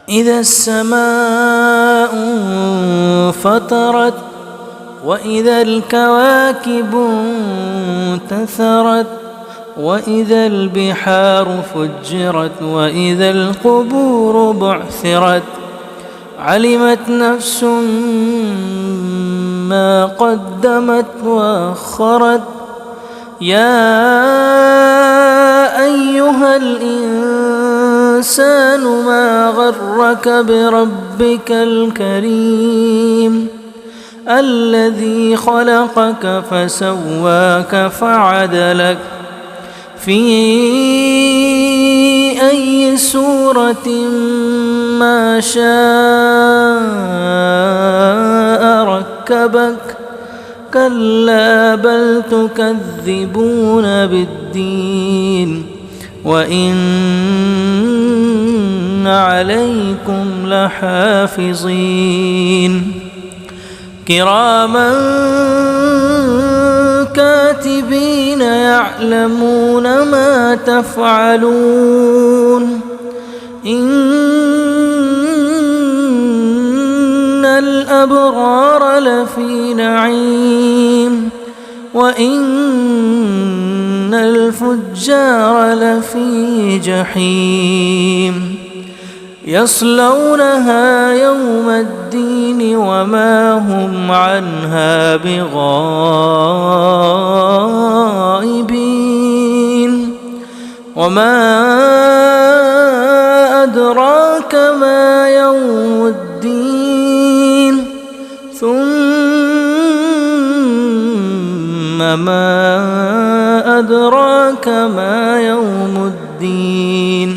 إذا السماء انفطرت وإذا الكواكب انتثرت وإذا البحار فجرت وإذا القبور بعثرت علمت نفس ما قدمت وأخرت يا أيها الإنسان ما غرك بربك الكريم الذي خلقك فسواك فعدلك في أي سورة ما شاء ركبك كلا بل تكذبون بالدين وإن عليكم لحافظين كراما كاتبين يعلمون ما تفعلون إن الأبرار لفي نعيم وإن الفجار لفي جحيم يصلونها يوم الدين وما هم عنها بغائبين وما أدراك ما يوم الدين ثم ما أدراك ما يوم الدين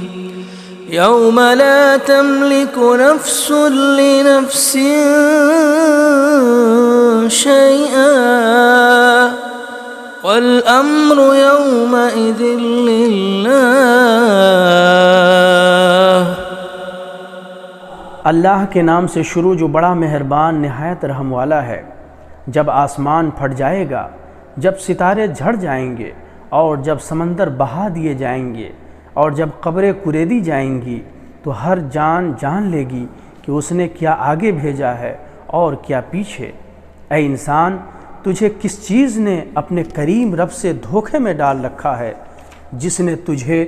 يوم لا تملك نفس لنفس شيئا والأمر يومئذ لله। अल्लाह के नाम से शुरू जो बड़ा मेहरबान निहायत रहम वाला है। जब आसमान फट जाएगा, जब सितारे झड़ जाएंगे और जब समंदर बहा दिए जाएंगे और जब कब्रें कुरेदी जाएंगी तो हर जान जान लेगी कि उसने क्या आगे भेजा है और क्या पीछे। ऐ इंसान, तुझे किस चीज़ ने अपने करीम रब से धोखे में डाल रखा है, जिसने तुझे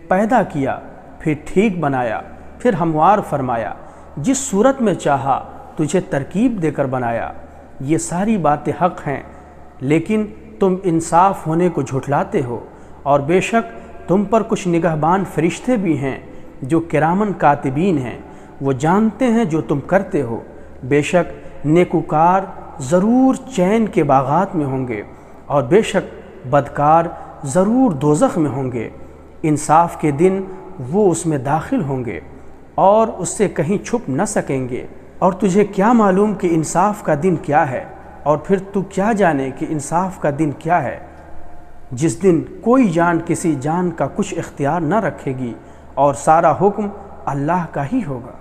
पैदा किया, फिर ठीक बनाया, फिर हमवार फरमाया, जिस सूरत में चाहा तुझे तरकीब देकर बनाया। ये सारी बातें हक़ हैं, लेकिन तुम इंसाफ होने को झुठलाते हो। और बेशक तुम पर कुछ निगहबान फरिश्ते भी हैं जो किरामन कातिबीन हैं, वो जानते हैं जो तुम करते हो। बेशक नेकुकार ज़रूर चैन के बागात में होंगे और बेशक बदकार ज़रूर दोज़ख में होंगे। इंसाफ के दिन वो उसमें दाखिल होंगे और उससे कहीं छुप न सकेंगे। और तुझे क्या मालूम कि इंसाफ का दिन क्या है, और फिर तू क्या जाने कि इंसाफ का दिन क्या है, जिस दिन कोई जान किसी जान का कुछ इख्तियार न रखेगी और सारा हुक्म अल्लाह का ही होगा।